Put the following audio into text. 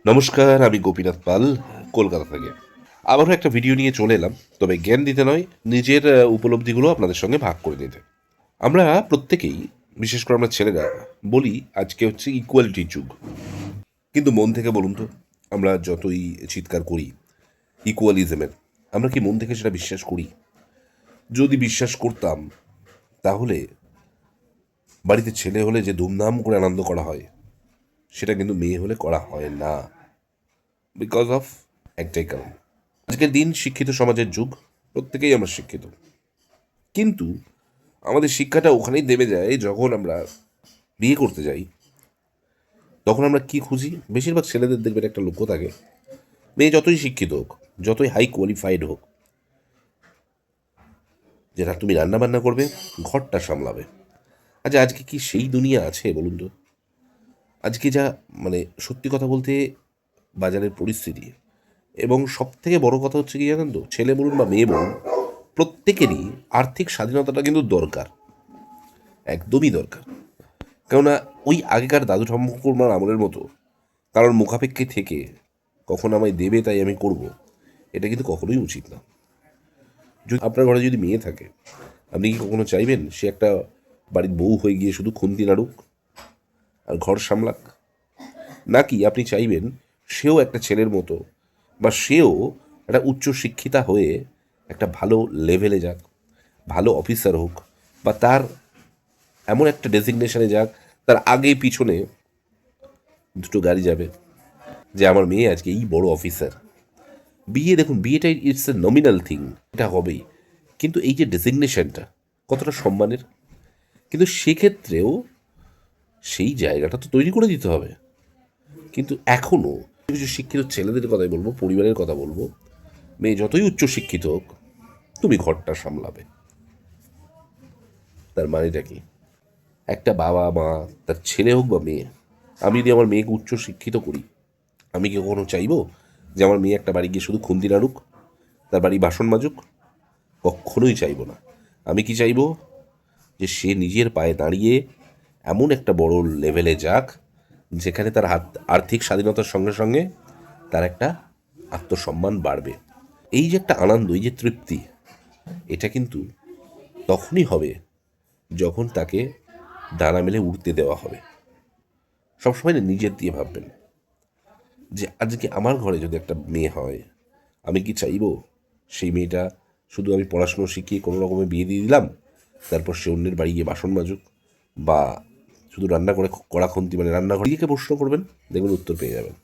নমস্কার, আমি গোপীনাথ পাল, কলকাতা থেকে। আবারও একটা ভিডিও নিয়ে চলে এলাম, তবে জ্ঞান দিতে নয়, নিজের উপলব্ধিগুলো আপনাদের সঙ্গে ভাগ করে নিতে। আমরা প্রত্যেকেই, বিশেষ করে আমরা ছেলেরা, বলি আজকে হচ্ছে ইকুয়ালিটির যুগ। কিন্তু মন থেকে বলুন তো, আমরা যতই চিৎকার করি ইকুয়ালিজমের, আমরা কি মন থেকে সেটা বিশ্বাস করি? যদি বিশ্বাস করতাম, তাহলে বাড়িতে ছেলে হলে যে ধুমধাম করে আনন্দ করা হয়, সেটা কিন্তু মেয়ে হলে করা হয় না। বিকজ অফ একটাই কারণ, আজকের দিন শিক্ষিত সমাজের যুগ, প্রত্যেকেই আমরা শিক্ষিত, কিন্তু আমাদের শিক্ষাটা ওখানেই দেবে যায় যখন আমরা বিয়ে করতে যাই। তখন আমরা কি খুঁজি? বেশিরভাগ ছেলেদের দেখবেন একটা লক্ষ্য থাকে, মেয়ে যতই শিক্ষিত হোক, যতই হাই কোয়ালিফাইড হোক, যেটা তুমি রান্না বান্না করবে, ঘরটা সামলাবে। আচ্ছা, আজকে কি সেই দুনিয়া আছে বলুন তো? আজকে যা, মানে সত্যি কথা বলতে, বাজারের পরিস্থিতি, এবং সব থেকে বড় কথা হচ্ছে কি জানেন তো, ছেলে বলুন বা মেয়ে বলুন, প্রত্যেকেরই আর্থিক স্বাধীনতাটা কিন্তু দরকার, একদমই দরকার। কেননা ওই আগেকার দাদু ঠাকুমার আমলের মতো কারণ মুখাপেক্ষী থেকে কখন আমায় দেবে তাই আমি করব, এটা কিন্তু কখনোই উচিত না। যদি আপনার ঘরে যদি মেয়ে থাকে, আপনি কি কখনো চাইবেন সে একটা বাড়ির বউ হয়ে গিয়ে শুধু খুন্তি নাড়ুক আর ঘর সামলাক? নাকি আপনি চাইবেন সেও একটা ছেলের মতো, বা সেও একটা উচ্চ শিক্ষিতা হয়ে একটা ভালো লেভেলে যাক, ভালো অফিসার হোক, বা তার এমন একটা ডেজিগনেশনে যাক, তার আগে পিছনে দুটো গাড়ি যাবে, যে আমার মেয়ে আজকে এই বড় অফিসার। বিয়ে দেখুন, বিয়েটা ইটস এ নমিনাল থিং, এটা হবেই, কিন্তু এই যে ডেজিগনেশনটা কতটা সম্মানের, কিন্তু সেক্ষেত্রেও সেই জায়গাটা তো তৈরি করে দিতে হবে। কিন্তু এখনও কিছু শিক্ষিত ছেলেদের কথাই বলবো, পরিবারের কথা বলবো, মেয়ে যতই উচ্চ শিক্ষিত হোক, তুমি ঘরটা সামলাবে। তার মানেটা কি? একটা বাবা মা, তার ছেলে হোক বা মেয়ে, আমি যদি আমার মেয়েকে উচ্চ শিক্ষিত করি, আমি কি কখনো চাইবো যে আমার মেয়ে একটা বাড়ি গিয়ে শুধু খুন্তি নাড়ুক, তার বাড়ি বাসন মাজুক? কখনোই চাইবো না। আমি কি চাইবো? যে সে নিজের পায়ে দাঁড়িয়ে এমন একটা বড় লেভেলে যাক, যেখানে তার আর্থিক স্বাধীনতার সঙ্গে সঙ্গে তার একটা আত্মসম্মান বাড়বে। এই যে একটা আনন্দ, এই যে তৃপ্তি, এটা কিন্তু তখনই হবে যখন তাকে ডানা মেলে উড়তে দেওয়া হবে। সবসময় না নিজের দিয়ে ভাববেন, যে আজকে আমার ঘরে যদি একটা মেয়ে হয়, আমি কি চাইবো সেই মেয়েটা শুধু আমি পড়াশুনো শিখিয়ে কোনো রকমে বিয়ে দিয়ে দিলাম, তারপর সে অন্যের বাড়ি গিয়ে বাসন মাজুক, বা শুধু রান্না করে কড়া খুন্তি, মানে রান্নাঘর দিকে প্রশ্ন করবেন, দেখবেন উত্তর পেয়ে যাবেন।